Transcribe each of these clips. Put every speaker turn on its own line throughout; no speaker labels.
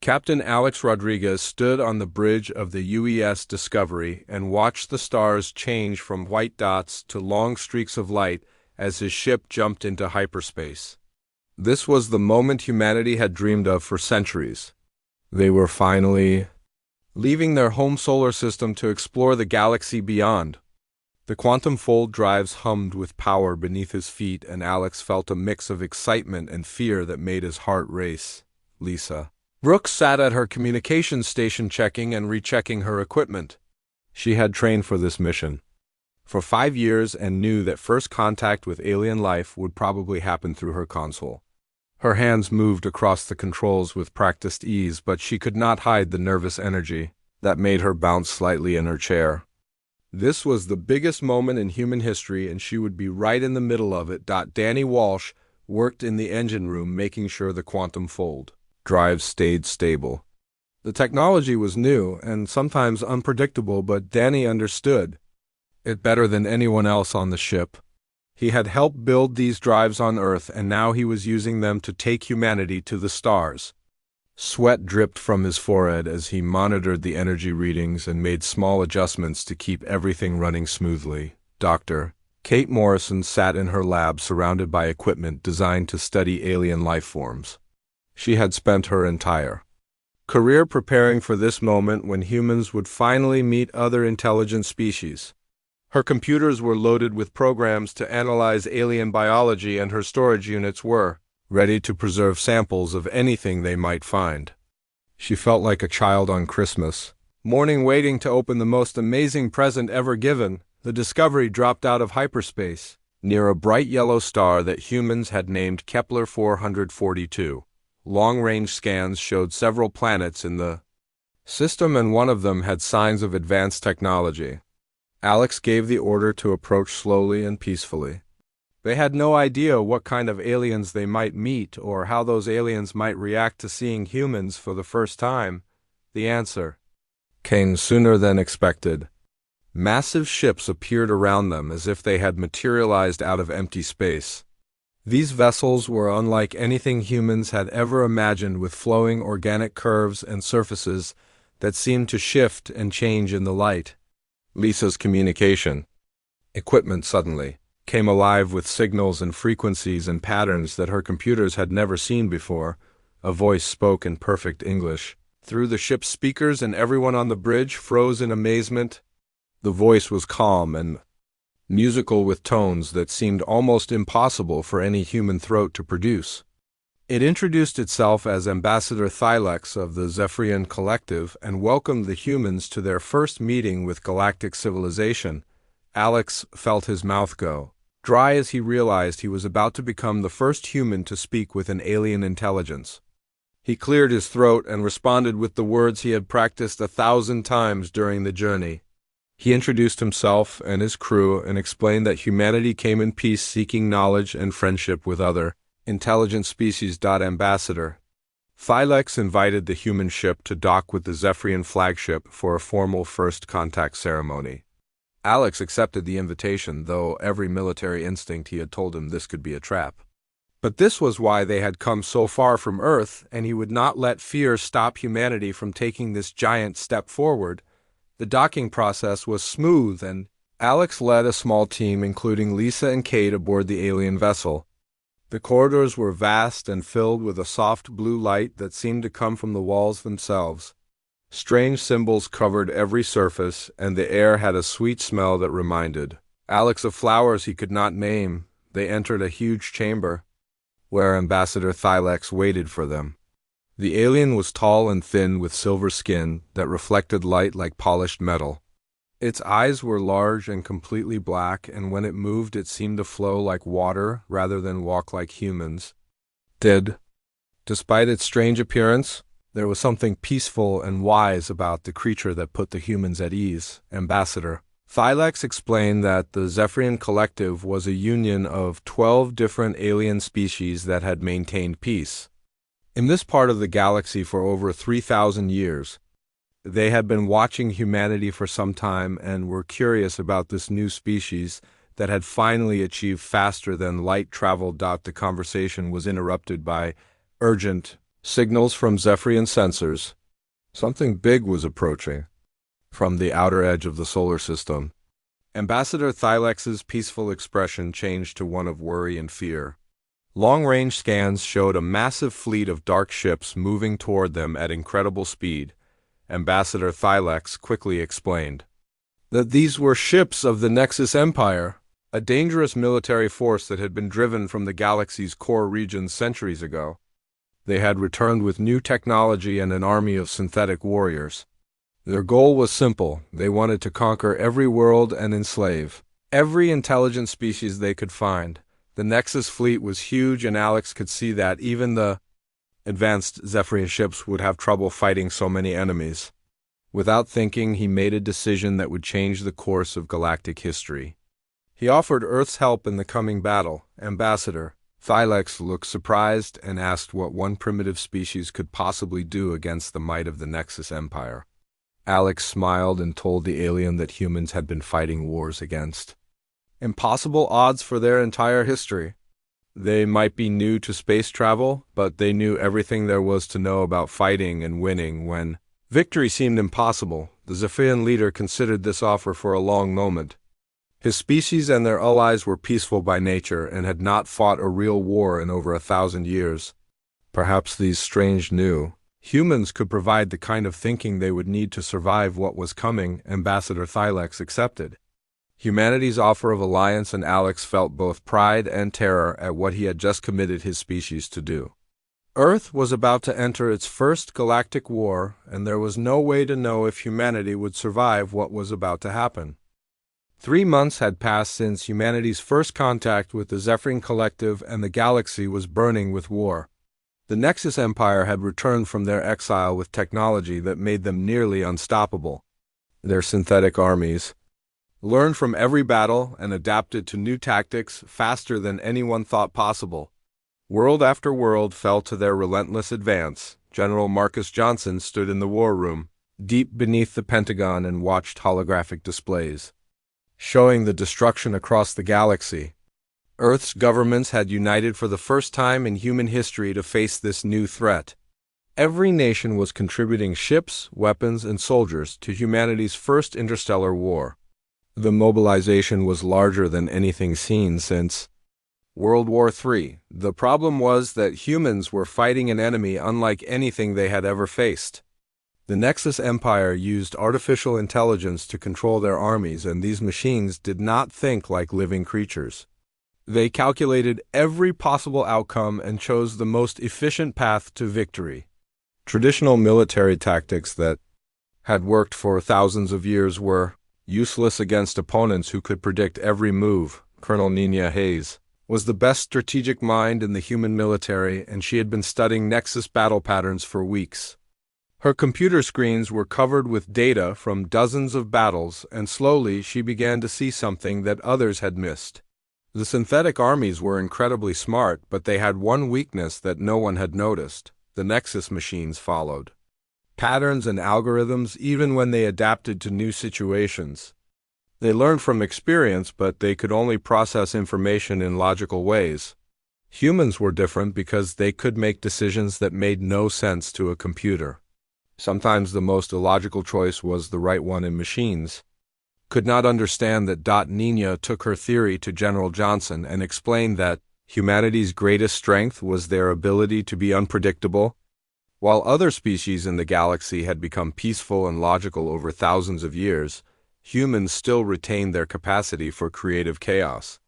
Captain Alex Rodriguez stood on the bridge of the UES Discovery and watched the stars change from white dots to long streaks of light as his ship jumped into hyperspace. This was the moment humanity had dreamed of for centuries. They were finally leaving their home solar system to explore the galaxy beyond. The quantum fold drives hummed with power beneath his feet, and Alex felt a mix of excitement and fear that made his heart race. Lisa Brooks sat at her communications station checking and rechecking her equipment. She had trained for this mission for 5 years and knew that first contact with alien life would probably happen through her console. Her hands moved across the controls with practiced ease, but she could not hide the nervous energy that made her bounce slightly in her chair. This was the biggest moment in human history, and she would be right in the middle of it. Danny Walsh worked in the engine room, making sure the quantum fold drives stayed stable. The technology was new and sometimes unpredictable, but Danny understood it better than anyone else on the ship. He had helped build these drives on Earth, and now he was using them to take humanity to the stars. Sweat dripped from his forehead as he monitored the energy readings and made small adjustments to keep everything running smoothly. Dr. Kate Morrison sat in her lab surrounded by equipment designed to study alien life forms. She had spent her entire career preparing for this moment when humans would finally meet other intelligent species. Her computers were loaded with programs to analyze alien biology, and her storage units were ready to preserve samples of anything they might find. She felt like a child on Christmas morning waiting to open the most amazing present ever given. The Discovery dropped out of hyperspace near a bright yellow star that humans had named Kepler 442. Long-range scans showed several planets in the system, and one of them had signs of advanced technology. Alex gave the order to approach slowly and peacefully. They had no idea what kind of aliens they might meet or how those aliens might react to seeing humans for the first time. The answer came sooner than expected. Massive ships appeared around them as if they had materialized out of empty space. These vessels were unlike anything humans had ever imagined, with flowing organic curves and surfaces that seemed to shift and change in the light. Lisa's communication equipment suddenly came alive with signals and frequencies and patterns that her computers had never seen before. A voice spoke in perfect English through the ship's speakers, and everyone on the bridge froze in amazement. The voice was calm and musical, with tones that seemed almost impossible for any human throat to produce. It introduced itself as Ambassador Thylex of the Zephyrian Collective and welcomed the humans to their first meeting with galactic civilization. Alex felt his mouth go dry as he realized he was about to become the first human to speak with an alien intelligence. He cleared his throat and responded with the words he had practiced 1,000 times during the journey. He introduced himself and his crew and explained that humanity came in peace, seeking knowledge and friendship with other intelligent species. Ambassador Thylex invited the human ship to dock with the Zephyrian flagship for a formal first contact ceremony. Alex accepted the invitation, though every military instinct he had told him this could be a trap. But this was why they had come so far from Earth, and he would not let fear stop humanity from taking this giant step forward. The docking process was smooth, and Alex led a small team, including Lisa and Kate, aboard the alien vessel. The corridors were vast and filled with a soft blue light that seemed to come from the walls themselves. Strange symbols covered every surface, and the air had a sweet smell that reminded Alex of flowers he could not name. They entered a huge chamber where Ambassador Thylex waited for them. The alien was tall and thin, with silver skin that reflected light like polished metal. Its eyes were large and completely black, and when it moved it seemed to flow like water rather than walk like humans did. Despite its strange appearance, there was something peaceful and wise about the creature that put the humans at ease. Ambassador Thylex explained that the Zephyrian Collective was a union of 12 different alien species that had maintained peace in this part of the galaxy for over 3,000 years. They had been watching humanity for some time and were curious about this new species that had finally achieved faster than light travel. The conversation was interrupted by urgent Signals from Zephyrian sensors. Something big was approaching from the outer edge of the solar system. Ambassador Thylex's peaceful expression changed to one of worry and fear. Long-range scans showed a massive fleet of dark ships moving toward them at incredible speed. Ambassador Thylex quickly explained that these were ships of the Nexus Empire, a dangerous military force that had been driven from the galaxy's core regions centuries ago. They had returned with new technology and an army of synthetic warriors. Their goal was simple. They wanted to conquer every world and enslave every intelligent species they could find. The Nexus fleet was huge, and Alex could see that even the advanced Zephyrian ships would have trouble fighting so many enemies. Without thinking, he made a decision that would change the course of galactic history. He offered Earth's help in the coming battle. Ambassador Thylex looked surprised and asked what one primitive species could possibly do against the might of the Nexus Empire. Alex smiled and told the alien that humans had been fighting wars against impossible odds for their entire history. They might be new to space travel, but they knew everything there was to know about fighting and winning. When victory seemed impossible, the Zephyrian leader considered this offer for a long moment. His species and their allies were peaceful by nature and had not fought a real war in over 1,000 years. Perhaps these strange new humans could provide the kind of thinking they would need to survive what was coming. Ambassador Thylex accepted humanity's offer of alliance, and Alex felt both pride and terror at what he had just committed his species to do. Earth was about to enter its first galactic war, and there was no way to know if humanity would survive what was about to happen. 3 months had passed since humanity's first contact with the Zephyrian Collective, and the galaxy was burning with war. The Nexus Empire had returned from their exile with technology that made them nearly unstoppable. Their synthetic armies learned from every battle and adapted to new tactics faster than anyone thought possible. World after world fell to their relentless advance. General Marcus Johnson stood in the war room, deep beneath the Pentagon, and watched holographic displays showing the destruction across the galaxy. Earth's governments had united for the first time in human history to face this new threat. Every nation was contributing ships, weapons, and soldiers to humanity's first interstellar war. The mobilization was larger than anything seen since World War III. The problem was that humans were fighting an enemy unlike anything they had ever faced. The Nexus Empire used artificial intelligence to control their armies, and these machines did not think like living creatures. They calculated every possible outcome and chose the most efficient path to victory. Traditional military tactics that had worked for thousands of years were useless against opponents who could predict every move. Colonel Nina Hayes was the best strategic mind in the human military, and she had been studying Nexus battle patterns for weeks. Her computer screens were covered with data from dozens of battles, and slowly she began to see something that others had missed. The synthetic armies were incredibly smart, but they had one weakness that no one had noticed. The Nexus machines followed patterns and algorithms even when they adapted to new situations. They learned from experience, but they could only process information in logical ways. Humans were different because they could make decisions that made no sense to a computer. Sometimes the most illogical choice was the right one, and machines could not understand that. Nina took her theory to General Johnson and explained that humanity's greatest strength was their ability to be unpredictable. While other species in the galaxy had become peaceful and logical over thousands of years, humans still retained their capacity for creative chaos.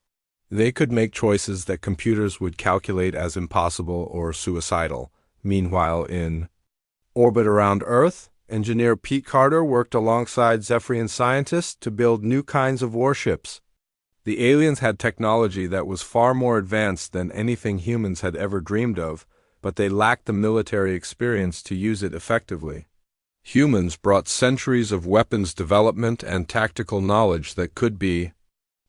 They could make choices that computers would calculate as impossible or suicidal. Meanwhile, in orbit around Earth, engineer Pete Carter worked alongside Zephyrian scientists to build new kinds of warships. The aliens had technology that was far more advanced than anything humans had ever dreamed of, but they lacked the military experience to use it effectively. Humans brought centuries of weapons development and tactical knowledge that could be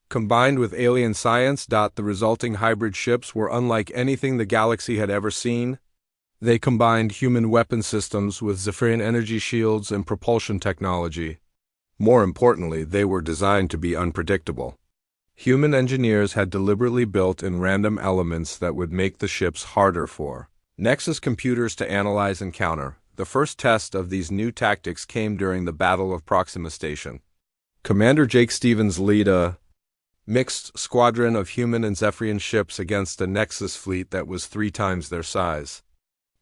combined with alien science. The resulting hybrid ships were unlike anything the galaxy had ever seen. They combined human weapon systems with Zephyrian energy shields and propulsion technology. More importantly, they were designed to be unpredictable. Human engineers had deliberately built in random elements that would make the ships harder for Nexus computers to analyze and counter. The first test of these new tactics came during the Battle of Proxima Station. Commander Jake Stevens led a mixed squadron of human and Zephyrian ships against a Nexus fleet that was 3 times their size.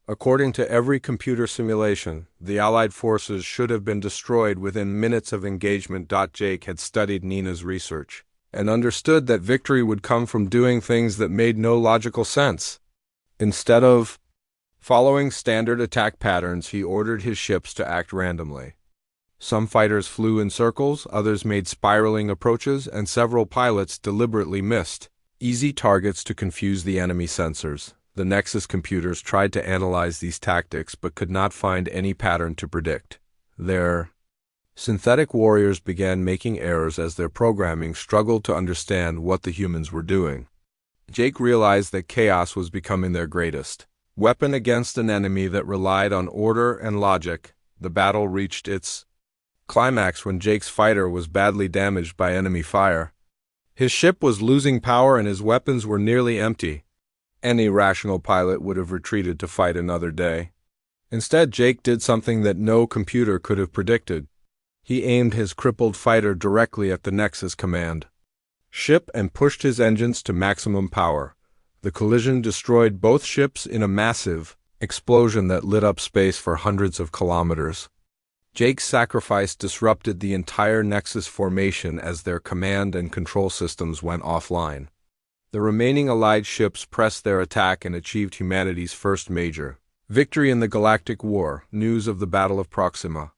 According to every computer simulation, the Allied forces should have been destroyed within minutes of engagement. Jake had studied Nina's research and understood that victory would come from doing things that made no logical sense. Instead of following standard attack patterns, he ordered his ships to act randomly. Some fighters flew in circles, others made spiraling approaches, and several pilots deliberately missed easy targets to confuse the enemy sensors. The Nexus computers tried to analyze these tactics but could not find any pattern to predict. Their synthetic warriors began making errors as their programming struggled to understand what the humans were doing. Jake realized that chaos was becoming their greatest weapon against an enemy that relied on order and logic. The battle reached its climax when Jake's fighter was badly damaged by enemy fire. His ship was losing power and his weapons were nearly empty. Any rational pilot would have retreated to fight another day. Instead, Jake did something that no computer could have predicted. He aimed his crippled fighter directly at the Nexus command ship and pushed his engines to maximum power. The collision destroyed both ships in a massive explosion that lit up space for hundreds of kilometers. Jake's sacrifice disrupted the entire Nexus formation as their command and control systems went offline. The remaining Allied ships pressed their attack and achieved humanity's first major victory in the Galactic War. News of the Battle of Proxima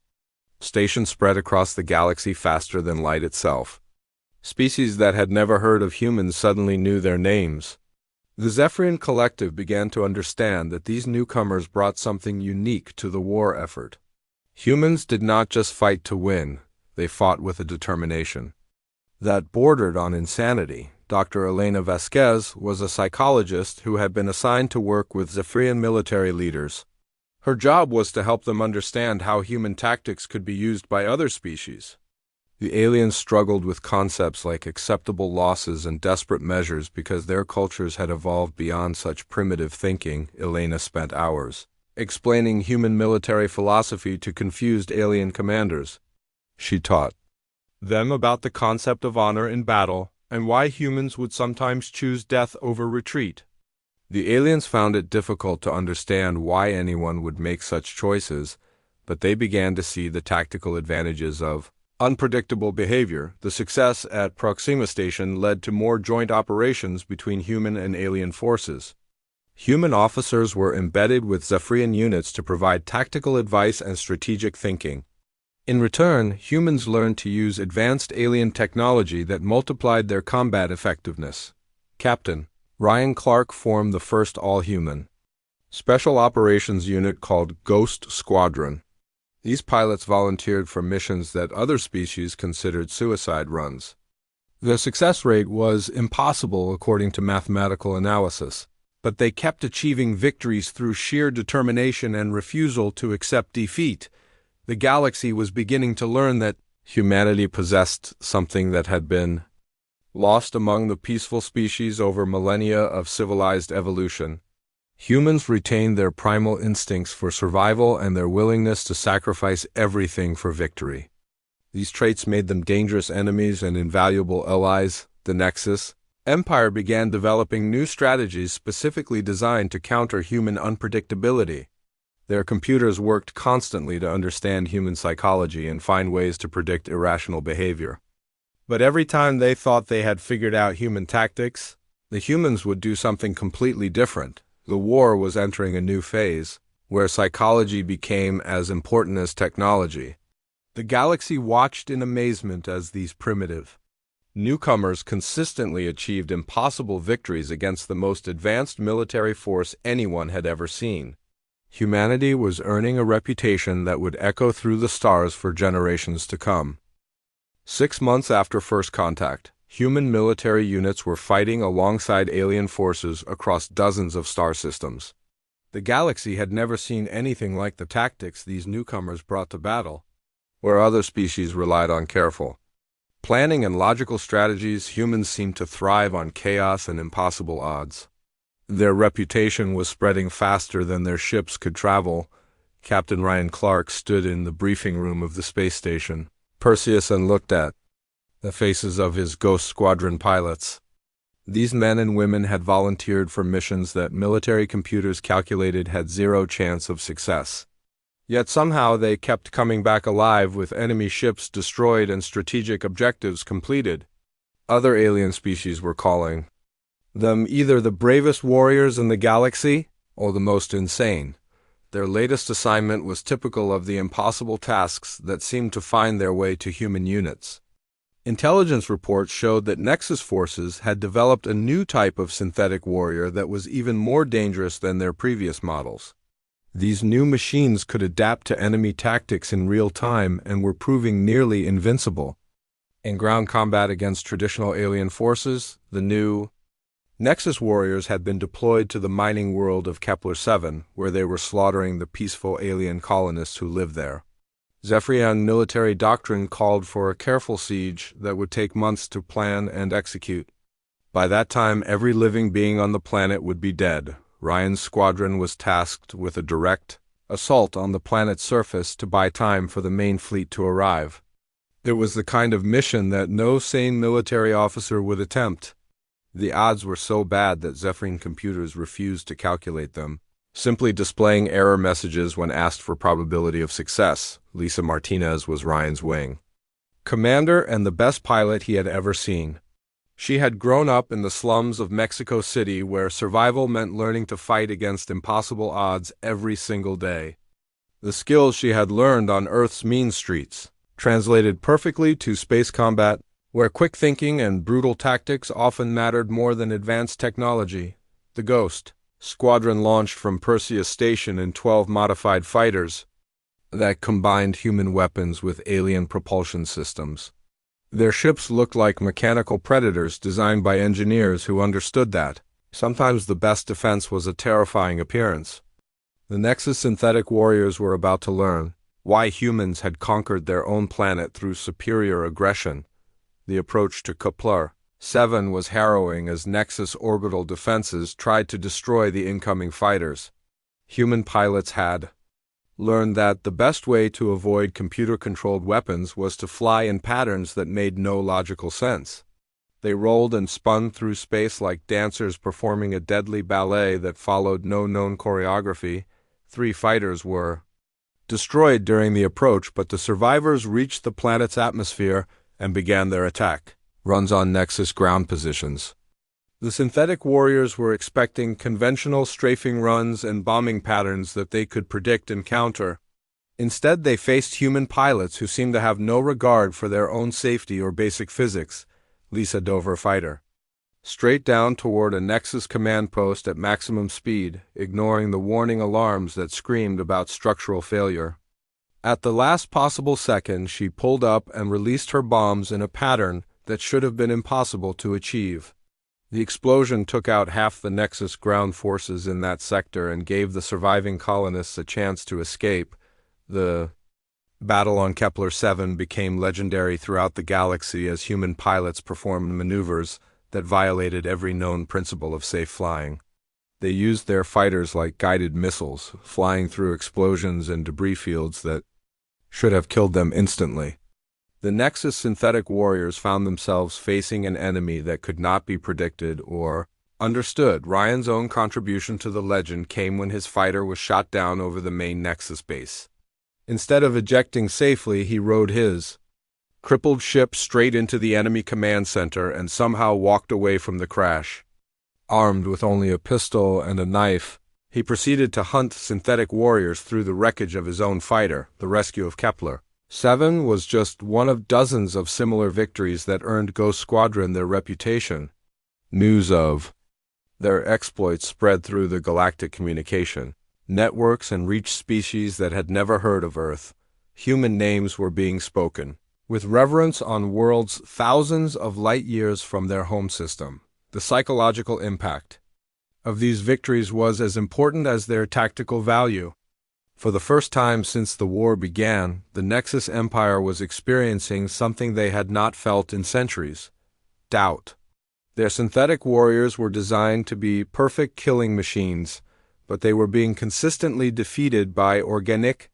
Station spread across the galaxy faster than light itself. Species that had never heard of humans suddenly knew their names. The Zephyrian collective began to understand that these newcomers brought something unique to the war effort. Humans did not just fight to win, they fought with a determination that bordered on insanity. Dr. Elena Vasquez was a psychologist who had been assigned to work with Zephyrian military leaders. Her job was to help them understand how human tactics could be used by other species. The aliens struggled with concepts like acceptable losses and desperate measures because their cultures had evolved beyond such primitive thinking. Elena spent hours explaining human military philosophy to confused alien commanders. She taught them about the concept of honor in battle and why humans would sometimes choose death over retreat. The aliens found it difficult to understand why anyone would make such choices, but they began to see the tactical advantages of unpredictable behavior. The success at Proxima Station led to more joint operations between human and alien forces. Human officers were embedded with Zephyrian units to provide tactical advice and strategic thinking. In return, humans learned to use advanced alien technology that multiplied their combat effectiveness. Captain Ryan Clark formed the first all-human special operations unit called Ghost Squadron. These pilots volunteered for missions that other species considered suicide runs. Their success rate was impossible according to mathematical analysis, but they kept achieving victories through sheer determination and refusal to accept defeat. The galaxy was beginning to learn that humanity possessed something that had been lost among the peaceful species over millennia of civilized evolution. Humans retained their primal instincts for survival and their willingness to sacrifice everything for victory. These traits made them dangerous enemies and invaluable allies. The Nexus Empire began developing new strategies specifically designed to counter human unpredictability. Their computers worked constantly to understand human psychology and find ways to predict irrational behavior. But every time they thought they had figured out human tactics, the humans would do something completely different. The war was entering a new phase, where psychology became as important as technology. The galaxy watched in amazement as these primitive newcomers consistently achieved impossible victories against the most advanced military force anyone had ever seen. Humanity was earning a reputation that would echo through the stars for generations to come. 6 months after first contact, human military units were fighting alongside alien forces across dozens of star systems. The galaxy had never seen anything like the tactics these newcomers brought to battle, where other species relied on careful planning and logical strategies. Humans seemed to thrive on chaos and impossible odds. Their reputation was spreading faster than their ships could travel. Captain Ryan Clark stood in the briefing room of the space station, Perseus, and looked at the faces of his Ghost Squadron pilots. These men and women had volunteered for missions that military computers calculated had zero chance of success. Yet somehow they kept coming back alive with enemy ships destroyed and strategic objectives completed. Other alien species were calling them either the bravest warriors in the galaxy or the most insane. Their latest assignment was typical of the impossible tasks that seemed to find their way to human units. Intelligence reports showed that Nexus forces had developed a new type of synthetic warrior that was even more dangerous than their previous models. These new machines could adapt to enemy tactics in real time and were proving nearly invincible. In ground combat against traditional alien forces, the new Nexus warriors had been deployed to the mining world of Kepler-7, where they were slaughtering the peaceful alien colonists who lived there. Zephyrian military doctrine called for a careful siege that would take months to plan and execute. By that time, every living being on the planet would be dead. Ryan's squadron was tasked with a direct assault on the planet's surface to buy time for the main fleet to arrive. It was the kind of mission that no sane military officer would attempt. The odds were so bad that Zephyrian computers refused to calculate them, simply displaying error messages when asked for probability of success. Lisa Martinez was Ryan's wing commander and the best pilot he had ever seen. She had grown up in the slums of Mexico City, where survival meant learning to fight against impossible odds every single day. The skills she had learned on Earth's mean streets translated perfectly to space combat, where quick thinking and brutal tactics often mattered more than advanced technology. The Ghost Squadron launched from Perseus Station in 12 modified fighters that combined human weapons with alien propulsion systems. Their ships looked like mechanical predators designed by engineers who understood that sometimes the best defense was a terrifying appearance. The Nexus synthetic warriors were about to learn why humans had conquered their own planet through superior aggression. The approach to Kepler-7 was harrowing as Nexus orbital defenses tried to destroy the incoming fighters. Human pilots had learned that the best way to avoid computer-controlled weapons was to fly in patterns that made no logical sense. They rolled and spun through space like dancers performing a deadly ballet that followed no known choreography. 3 fighters were destroyed during the approach, but the survivors reached the planet's atmosphere and began their attack runs on Nexus ground positions. The synthetic warriors were expecting conventional strafing runs and bombing patterns that they could predict and counter. Instead, they faced human pilots who seemed to have no regard for their own safety or basic physics. Lisa Dover fighter straight down toward a Nexus command post at maximum speed, ignoring the warning alarms that screamed about structural failure. At the last possible second, she pulled up and released her bombs in a pattern that should have been impossible to achieve. The explosion took out half the Nexus ground forces in that sector and gave the surviving colonists a chance to escape. The battle on Kepler-7 became legendary throughout the galaxy as human pilots performed maneuvers that violated every known principle of safe flying. They used their fighters like guided missiles, flying through explosions and debris fields that should have killed them instantly. The Nexus synthetic warriors found themselves facing an enemy that could not be predicted or understood. Ryan's own contribution to the legend came when his fighter was shot down over the main Nexus base. Instead of ejecting safely, he rode his crippled ship straight into the enemy command center and somehow walked away from the crash. Armed with only a pistol and a knife, he proceeded to hunt synthetic warriors through the wreckage of his own fighter. The rescue of Kepler-7 was just one of dozens of similar victories that earned Ghost Squadron their reputation. News of their exploits spread through the galactic communication networks and reached species that had never heard of Earth. Human names were being spoken with reverence on worlds thousands of light years from their home system. The psychological impact of these victories was as important as their tactical value. For the first time since the war began, the Nexus Empire was experiencing something they had not felt in centuries: doubt. Their synthetic warriors were designed to be perfect killing machines, but they were being consistently defeated by organic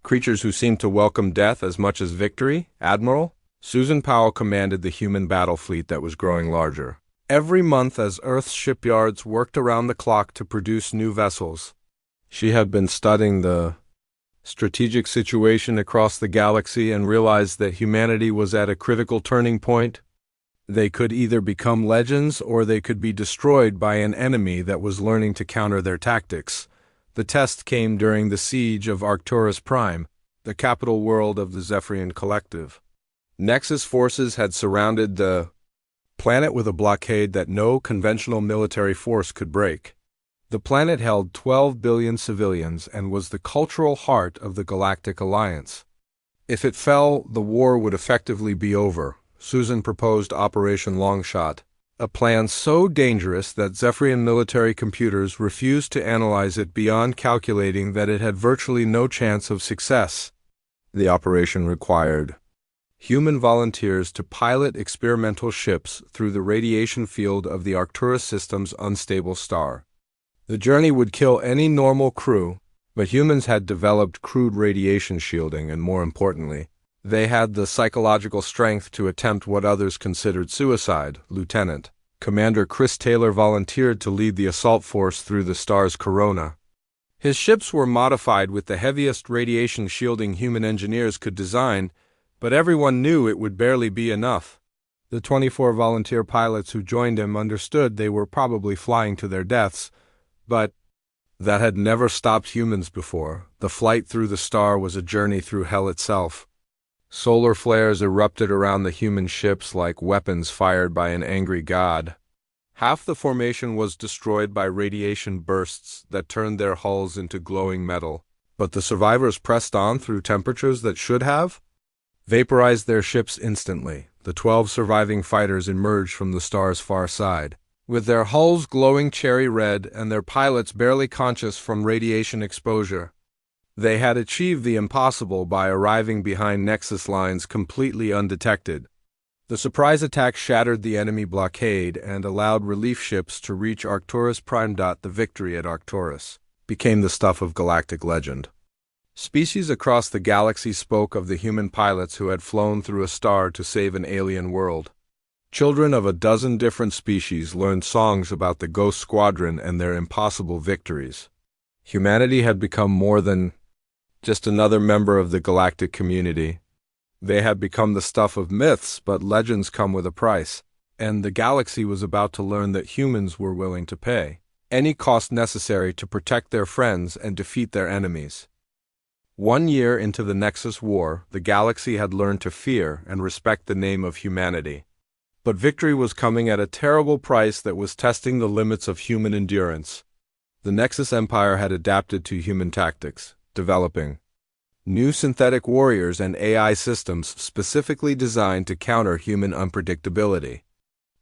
creatures who seemed to welcome death as much as victory. Admiral Susan Powell commanded the human battle fleet that was growing larger. Every month, as Earth's shipyards worked around the clock to produce new vessels, she had been studying the strategic situation across the galaxy and realized that humanity was at a critical turning point. They could either become legends or they could be destroyed by an enemy that was learning to counter their tactics. The test came during the siege of Arcturus Prime, the capital world of the Zephyrian Collective. Nexus forces had surrounded the planet with a blockade that no conventional military force could break. The planet held 12 billion civilians and was the cultural heart of the Galactic Alliance. If it fell, the war would effectively be over. Susan proposed Operation Longshot, a plan so dangerous that Zephyrian military computers refused to analyze it beyond calculating that it had virtually no chance of success. The operation required human volunteers to pilot experimental ships through the radiation field of the Arcturus system's unstable star. The journey would kill any normal crew, but humans had developed crude radiation shielding, and more importantly, they had the psychological strength to attempt what others considered suicide. Lieutenant Commander Chris Taylor volunteered to lead the assault force through the star's corona. His ships were modified with the heaviest radiation shielding human engineers could design, but everyone knew it would barely be enough. The 24 volunteer pilots who joined him understood they were probably flying to their deaths, but that had never stopped humans before. The flight through the star was a journey through hell itself. Solar flares erupted around the human ships like weapons fired by an angry god. Half the formation was destroyed by radiation bursts that turned their hulls into glowing metal, but the survivors pressed on through temperatures that should have vaporized their ships instantly. The 12 surviving fighters emerged from the star's far side, with their hulls glowing cherry red and their pilots barely conscious from radiation exposure. They had achieved the impossible by arriving behind Nexus lines completely undetected. The surprise attack shattered the enemy blockade and allowed relief ships to reach Arcturus Prime. The victory at Arcturus became the stuff of galactic legend. Species across the galaxy spoke of the human pilots who had flown through a star to save an alien world. Children of a dozen different species learned songs about the Ghost Squadron and their impossible victories. Humanity had become more than just another member of the galactic community. They had become the stuff of myths, but legends come with a price, and the galaxy was about to learn that humans were willing to pay any cost necessary to protect their friends and defeat their enemies. 1 year into the Nexus War, the galaxy had learned to fear and respect the name of humanity. But victory was coming at a terrible price that was testing the limits of human endurance. The Nexus Empire had adapted to human tactics, developing new synthetic warriors and AI systems specifically designed to counter human unpredictability.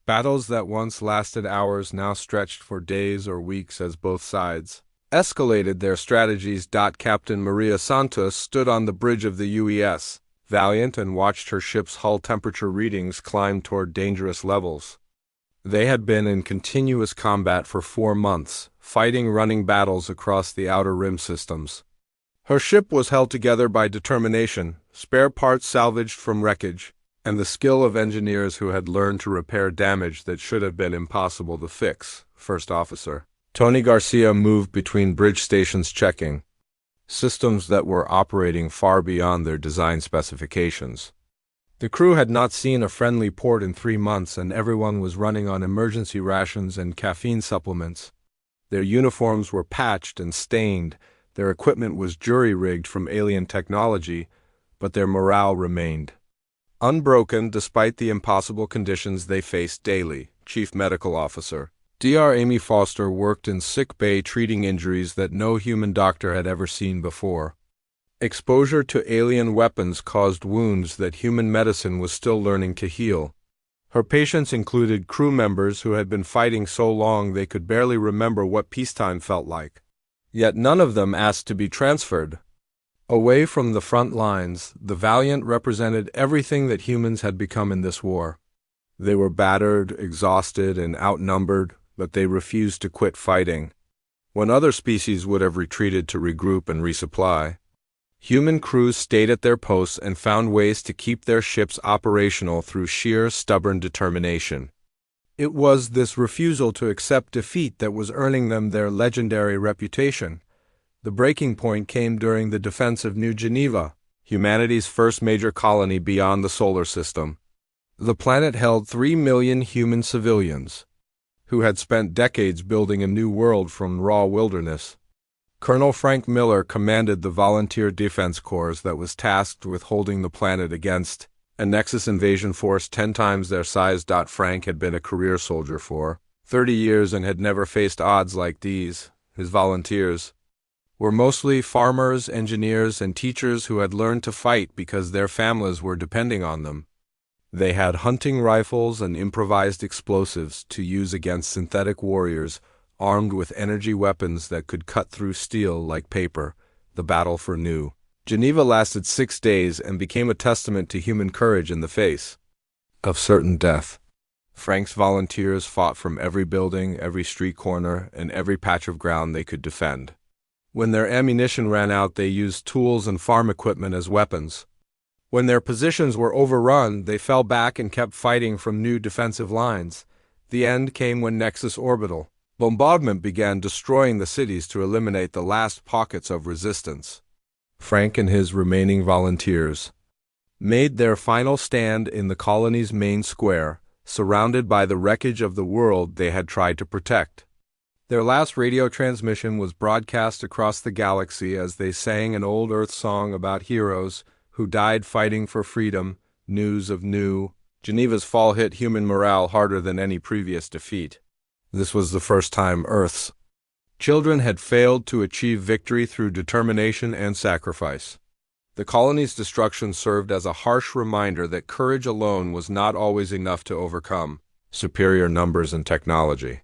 Battles that once lasted hours now stretched for days or weeks as both sides escalated their strategies. Captain Maria Santos stood on the bridge of the UES, valiant, and watched her ship's hull temperature readings climb toward dangerous levels. They had been in continuous combat for 4 months, fighting running battles across the outer rim systems. Her ship was held together by determination, spare parts salvaged from wreckage, and the skill of engineers who had learned to repair damage that should have been impossible to fix. First Officer Tony Garcia moved between bridge stations checking systems that were operating far beyond their design specifications. The crew had not seen a friendly port in 3 months, and everyone was running on emergency rations and caffeine supplements. Their uniforms were patched and stained, their equipment was jury-rigged from alien technology, but their morale remained unbroken despite the impossible conditions they faced daily. Chief Medical Officer Dr. Amy Foster worked in sick bay treating injuries that no human doctor had ever seen before. Exposure to alien weapons caused wounds that human medicine was still learning to heal. Her patients included crew members who had been fighting so long they could barely remember what peacetime felt like. Yet none of them asked to be transferred. Away from the front lines, the Valiant represented everything that humans had become in this war. They were battered, exhausted, and outnumbered, but they refused to quit fighting. When other species would have retreated to regroup and resupply, human crews stayed at their posts and found ways to keep their ships operational through sheer stubborn determination. It was this refusal to accept defeat that was earning them their legendary reputation. The breaking point came during the defense of New Geneva, humanity's first major colony beyond the solar system. The planet held 3 million human civilians, who had spent decades building a new world from raw wilderness. Colonel Frank Miller commanded the Volunteer Defense Corps that was tasked with holding the planet against a Nexus invasion force 10 times their size. Frank had been a career soldier for 30 years and had never faced odds like these. His volunteers were mostly farmers, engineers, and teachers who had learned to fight because their families were depending on them. They had hunting rifles and improvised explosives to use against synthetic warriors armed with energy weapons that could cut through steel like paper. The battle for New Geneva lasted 6 days and became a testament to human courage in the face of certain death. Frank's volunteers fought from every building, every street corner, and every patch of ground they could defend. When their ammunition ran out, they used tools and farm equipment as weapons. When their positions were overrun, they fell back and kept fighting from new defensive lines. The end came when Nexus orbital bombardment began destroying the cities to eliminate the last pockets of resistance. Frank and his remaining volunteers made their final stand in the colony's main square, surrounded by the wreckage of the world they had tried to protect. Their last radio transmission was broadcast across the galaxy as they sang an old Earth song about heroes who died fighting for freedom. News of New Geneva's fall hit human morale harder than any previous defeat. This was the first time Earth's children had failed to achieve victory through determination and sacrifice. The colony's destruction served as a harsh reminder that courage alone was not always enough to overcome superior numbers and technology.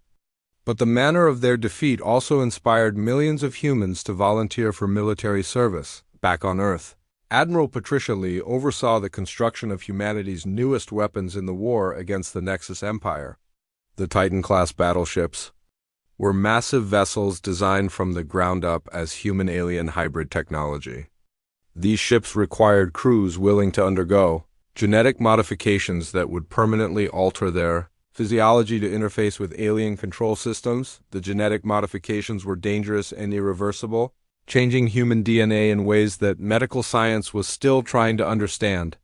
But the manner of their defeat also inspired millions of humans to volunteer for military service back on Earth. Admiral Patricia Lee oversaw the construction of humanity's newest weapons in the war against the Nexus Empire. The Titan-class battleships were massive vessels designed from the ground up as human-alien hybrid technology. These ships required crews willing to undergo genetic modifications that would permanently alter their physiology to interface with alien control systems. The genetic modifications were dangerous and irreversible, changing human DNA in ways that medical science was still trying to understand.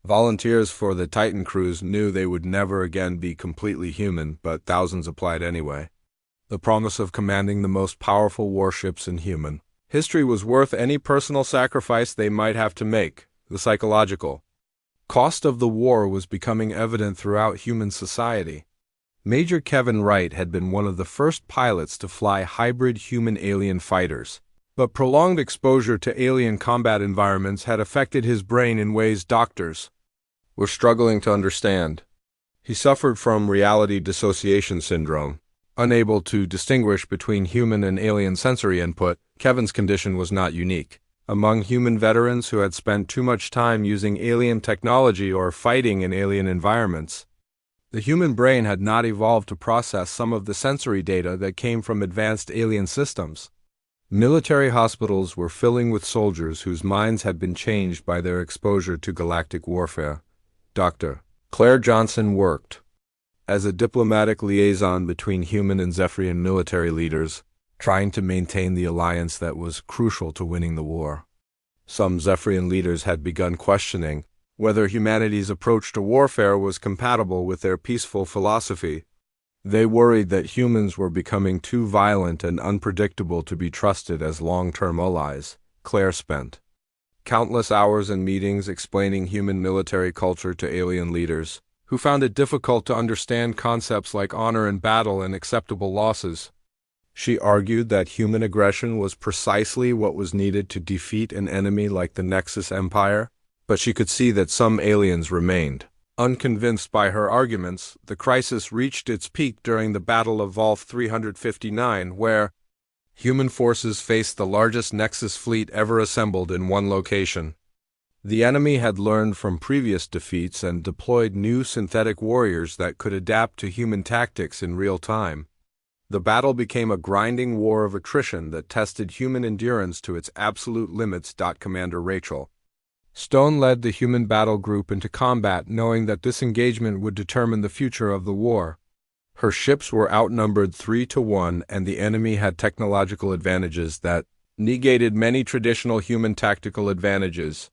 Volunteers for the Titan crews knew they would never again be completely human, but thousands applied anyway. The promise of commanding the most powerful warships in human history was worth any personal sacrifice they might have to make. The psychological cost of the war was becoming evident throughout human society. Major Kevin Wright had been one of the first pilots to fly hybrid human-alien fighters, but prolonged exposure to alien combat environments had affected his brain in ways doctors were struggling to understand. He suffered from reality dissociation syndrome. Unable to distinguish between human and alien sensory input, Kevin's condition was not unique. Among human veterans who had spent too much time using alien technology or fighting in alien environments, the human brain had not evolved to process some of the sensory data that came from advanced alien systems. Military hospitals were filling with soldiers whose minds had been changed by their exposure to galactic warfare. Dr. Claire Johnson worked as a diplomatic liaison between human and Zephyrian military leaders, trying to maintain the alliance that was crucial to winning the war. Some Zephyrian leaders had begun questioning whether humanity's approach to warfare was compatible with their peaceful philosophy. They worried that humans were becoming too violent and unpredictable to be trusted as long-term allies. Claire spent countless hours in meetings explaining human military culture to alien leaders, who found it difficult to understand concepts like honor in battle and acceptable losses. She argued that human aggression was precisely what was needed to defeat an enemy like the Nexus Empire, but she could see that some aliens remained unconvinced by her arguments. The crisis reached its peak during the Battle of Vol 359, where human forces faced the largest Nexus fleet ever assembled in one location. The enemy had learned from previous defeats and deployed new synthetic warriors that could adapt to human tactics in real time. The battle became a grinding war of attrition that tested human endurance to its absolute limits. Commander Rachel Stone led the human battle group into combat, knowing that this engagement would determine the future of the war. Her ships were outnumbered 3-1, and the enemy had technological advantages that negated many traditional human tactical advantages.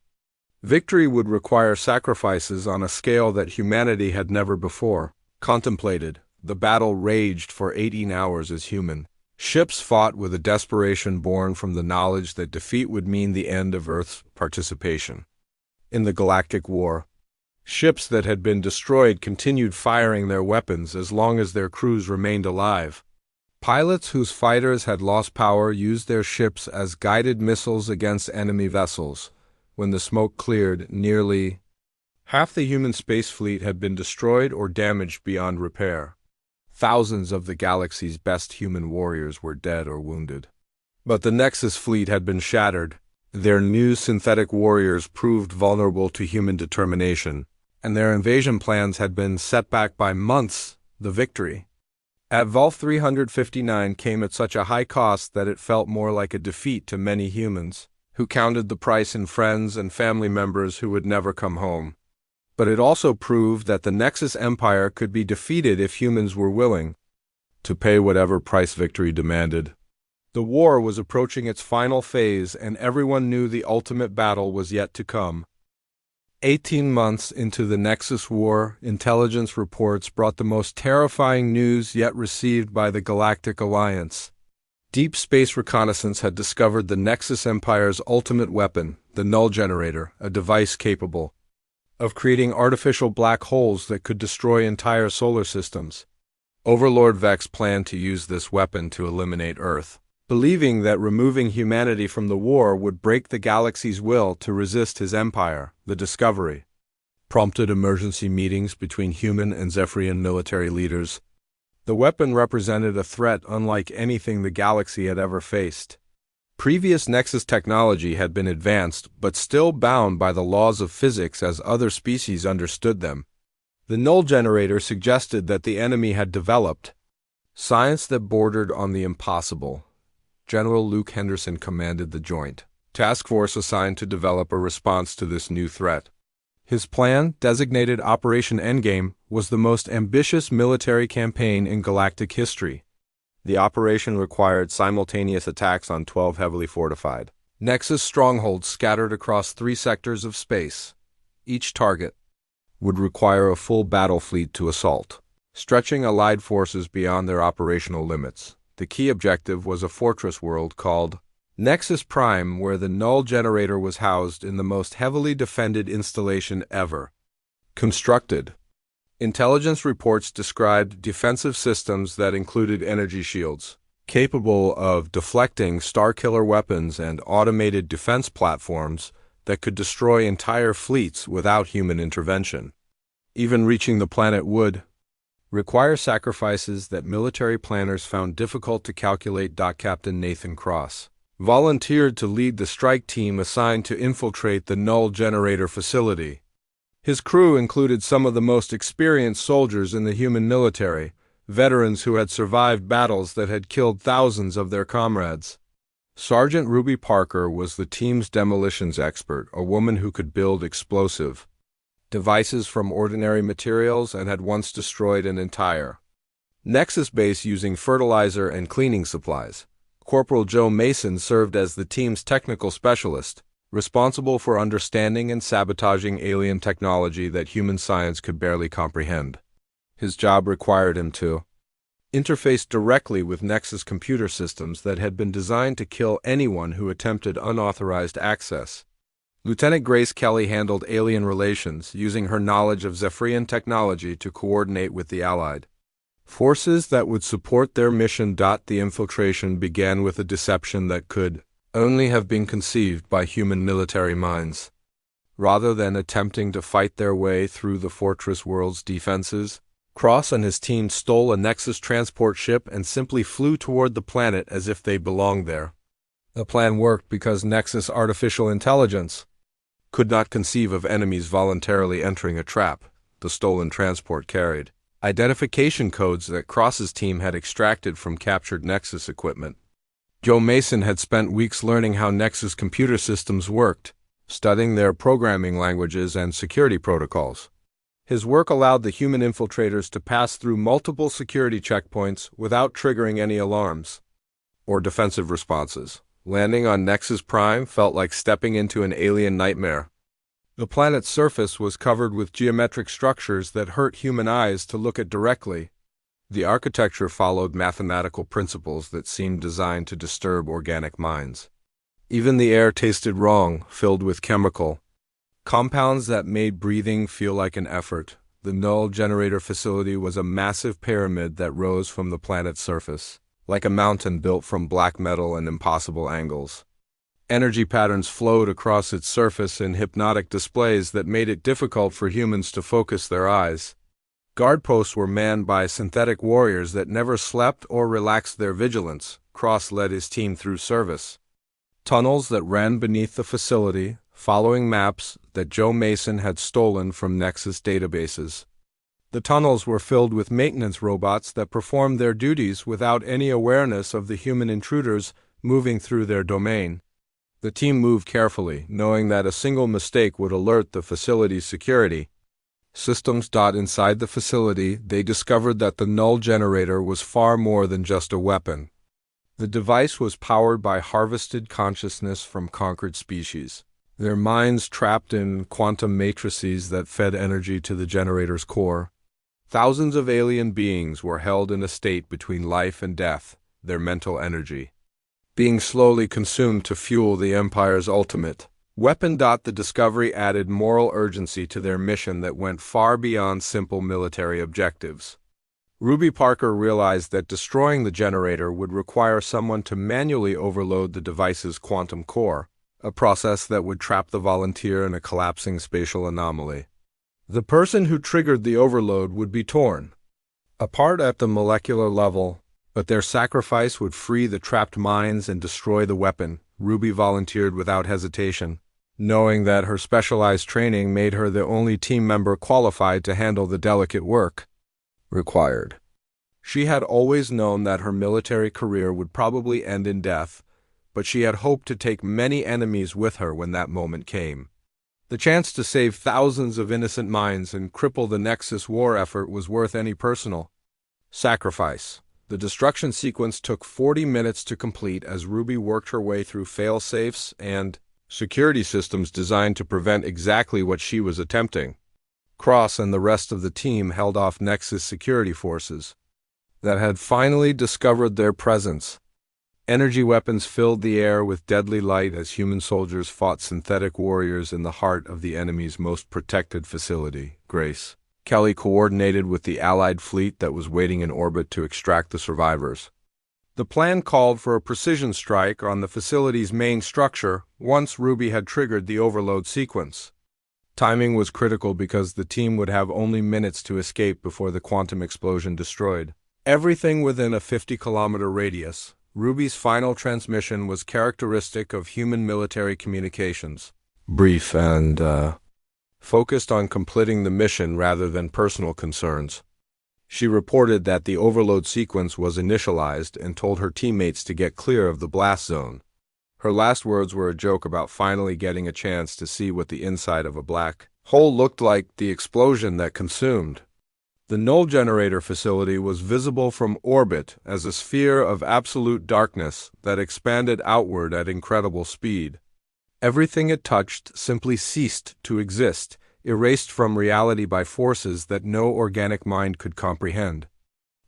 Victory would require sacrifices on a scale that humanity had never before contemplated. The battle raged for 18 hours as human ships fought with a desperation born from the knowledge that defeat would mean the end of Earth's participation in the Galactic War. Ships that had been destroyed continued firing their weapons as long as their crews remained alive. Pilots whose fighters had lost power used their ships as guided missiles against enemy vessels. When the smoke cleared, nearly half the human space fleet had been destroyed or damaged beyond repair. Thousands of the galaxy's best human warriors were dead or wounded. But the Nexus fleet had been shattered. Their new synthetic warriors proved vulnerable to human determination, and their invasion plans had been set back by months. The victory at Vol 359 came at such a high cost that it felt more like a defeat to many humans, who counted the price in friends and family members who would never come home. But it also proved that the Nexus Empire could be defeated if humans were willing to pay whatever price victory demanded. The war was approaching its final phase, and everyone knew the ultimate battle was yet to come. 18 months into the Nexus War, intelligence reports brought the most terrifying news yet received by the Galactic Alliance. Deep space reconnaissance had discovered the Nexus Empire's ultimate weapon, the Null Generator, a device capable of creating artificial black holes that could destroy entire solar systems. Overlord Vex planned to use this weapon to eliminate Earth, believing that removing humanity from the war would break the galaxy's will to resist his empire. The discovery prompted emergency meetings between human and Zephyrian military leaders. The weapon represented a threat unlike anything the galaxy had ever faced. Previous Nexus technology had been advanced, but still bound by the laws of physics as other species understood them. The Null Generator suggested that the enemy had developed science that bordered on the impossible. General Luke Henderson commanded the Joint Task Force assigned to develop a response to this new threat. His plan, designated Operation Endgame, was the most ambitious military campaign in galactic history. The operation required simultaneous attacks on 12 heavily fortified Nexus strongholds scattered across 3 sectors of space. Each target would require a full battle fleet to assault, stretching Allied forces beyond their operational limits. The key objective was a fortress world called Nexus Prime, where the Null Generator was housed in the most heavily defended installation ever constructed. Intelligence reports described defensive systems that included energy shields, capable of deflecting Starkiller weapons, and automated defense platforms that could destroy entire fleets without human intervention. Even reaching the planet would require sacrifices that military planners found difficult to calculate. Captain Nathan Cross volunteered to lead the strike team assigned to infiltrate the Null Generator facility. His crew included some of the most experienced soldiers in the human military, veterans who had survived battles that had killed thousands of their comrades. Sergeant Ruby Parker was the team's demolitions expert, a woman who could build explosive devices from ordinary materials and had once destroyed an entire Nexus base using fertilizer and cleaning supplies. Corporal Joe Mason served as the team's technical specialist, responsible for understanding and sabotaging alien technology that human science could barely comprehend. His job required him to interface directly with Nexus computer systems that had been designed to kill anyone who attempted unauthorized access. Lieutenant Grace Kelly handled alien relations, using her knowledge of Zephyrian technology to coordinate with the Allied forces that would support their mission. The infiltration began with a deception that could only have been conceived by human military minds. Rather than attempting to fight their way through the fortress world's defenses, Cross and his team stole a Nexus transport ship and simply flew toward the planet as if they belonged there. The plan worked because Nexus artificial intelligence could not conceive of enemies voluntarily entering a trap the stolen transport carried. Identification codes that Cross's team had extracted from captured Nexus equipment. Joe Mason had spent weeks learning how Nexus computer systems worked, studying their programming languages and security protocols. His work allowed the human infiltrators to pass through multiple security checkpoints without triggering any alarms or defensive responses. Landing on Nexus Prime felt like stepping into an alien nightmare. The planet's surface was covered with geometric structures that hurt human eyes to look at directly. The architecture followed mathematical principles that seemed designed to disturb organic minds. Even the air tasted wrong, filled with chemical compounds that made breathing feel like an effort. The null generator facility was a massive pyramid that rose from the planet's surface, like a mountain built from black metal and impossible angles. Energy patterns flowed across its surface in hypnotic displays that made it difficult for humans to focus their eyes. Guard posts were manned by synthetic warriors that never slept or relaxed their vigilance. Cross led his team through service tunnels that ran beneath the facility, following maps that Joe Mason had stolen from Nexus databases. The tunnels were filled with maintenance robots that performed their duties without any awareness of the human intruders moving through their domain. The team moved carefully, knowing that a single mistake would alert the facility's security systems. Inside the facility, they discovered that the null generator was far more than just a weapon. The device was powered by harvested consciousness from conquered species, their minds trapped in quantum matrices that fed energy to the generator's core. Thousands of alien beings were held in a state between life and death, their mental energy being slowly consumed to fuel the Empire's ultimate weapon. The discovery added moral urgency to their mission that went far beyond simple military objectives. Ruby Parker realized that destroying the generator would require someone to manually overload the device's quantum core, a process that would trap the volunteer in a collapsing spatial anomaly. The person who triggered the overload would be torn apart at the molecular level, but their sacrifice would free the trapped minds and destroy the weapon. Ruby volunteered without hesitation, knowing that her specialized training made her the only team member qualified to handle the delicate work required. She had always known that her military career would probably end in death, but she had hoped to take many enemies with her when that moment came. The chance to save thousands of innocent minds and cripple the Nexus war effort was worth any personal sacrifice. The destruction sequence took 40 minutes to complete as Ruby worked her way through fail-safes and security systems designed to prevent exactly what she was attempting. Cross and the rest of the team held off Nexus security forces that had finally discovered their presence. Energy weapons filled the air with deadly light as human soldiers fought synthetic warriors in the heart of the enemy's most protected facility, Grace. Kelly coordinated with the Allied fleet that was waiting in orbit to extract the survivors. The plan called for a precision strike on the facility's main structure once Ruby had triggered the overload sequence. Timing was critical because the team would have only minutes to escape before the quantum explosion destroyed everything within a 50-kilometer radius. Ruby's final transmission was characteristic of human military communications. Brief and focused on completing the mission rather than personal concerns. She reported that the overload sequence was initialized and told her teammates to get clear of the blast zone. Her last words were a joke about finally getting a chance to see what the inside of a black hole looked like, the explosion that consumed. The null generator facility was visible from orbit as a sphere of absolute darkness that expanded outward at incredible speed. Everything it touched simply ceased to exist, erased from reality by forces that no organic mind could comprehend.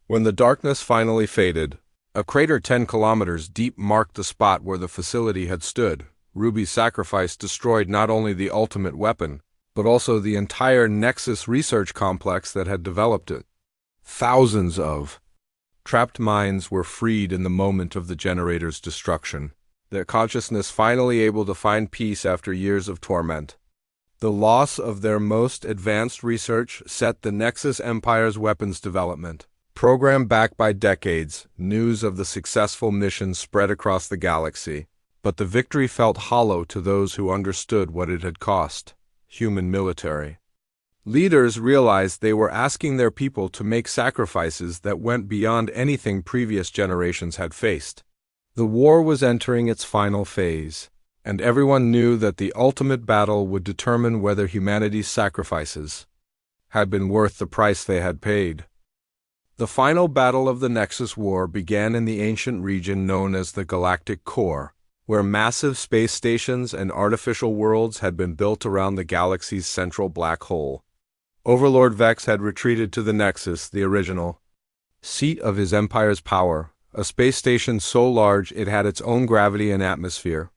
When the darkness finally faded, a crater 10 kilometers deep marked the spot where the facility had stood. Ruby's sacrifice destroyed not only the ultimate weapon, but also the entire Nexus research complex that had developed it. Thousands of trapped minds were freed in the moment of the generator's destruction, their consciousness finally able to find peace after years of torment. The loss of their most advanced research set the Nexus Empire's weapons development program back by decades. News of the successful mission spread across the galaxy, but the victory felt hollow to those who understood what it had cost: human military. Leaders realized they were asking their people to make sacrifices that went beyond anything previous generations had faced. The war was entering its final phase, and everyone knew that the ultimate battle would determine whether humanity's sacrifices had been worth the price they had paid. The final battle of the Nexus War began in the ancient region known as the Galactic Core, where massive space stations and artificial worlds had been built around the galaxy's central black hole. Overlord Vex had retreated to the Nexus, the original seat of his empire's power, a space station so large it had its own gravity and atmosphere.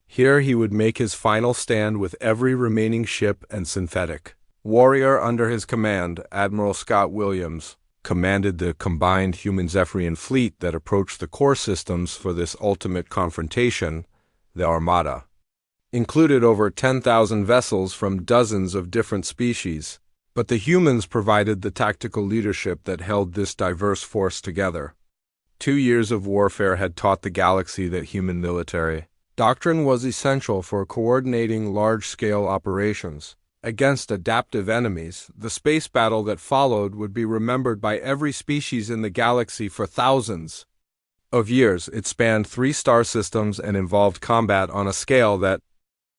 Here he would make his final stand with every remaining ship and synthetic warrior under his command. Admiral Scott Williams commanded the combined human Zephyrian fleet that approached the core systems for this ultimate confrontation. The Armada included over 10,000 vessels from dozens of different species, but the humans provided the tactical leadership that held this diverse force together. 2 years of warfare had taught the galaxy that human military doctrine was essential for coordinating large-scale operations against adaptive enemies. The space battle that followed would be remembered by every species in the galaxy for thousands of years. It spanned 3 star systems and involved combat on a scale that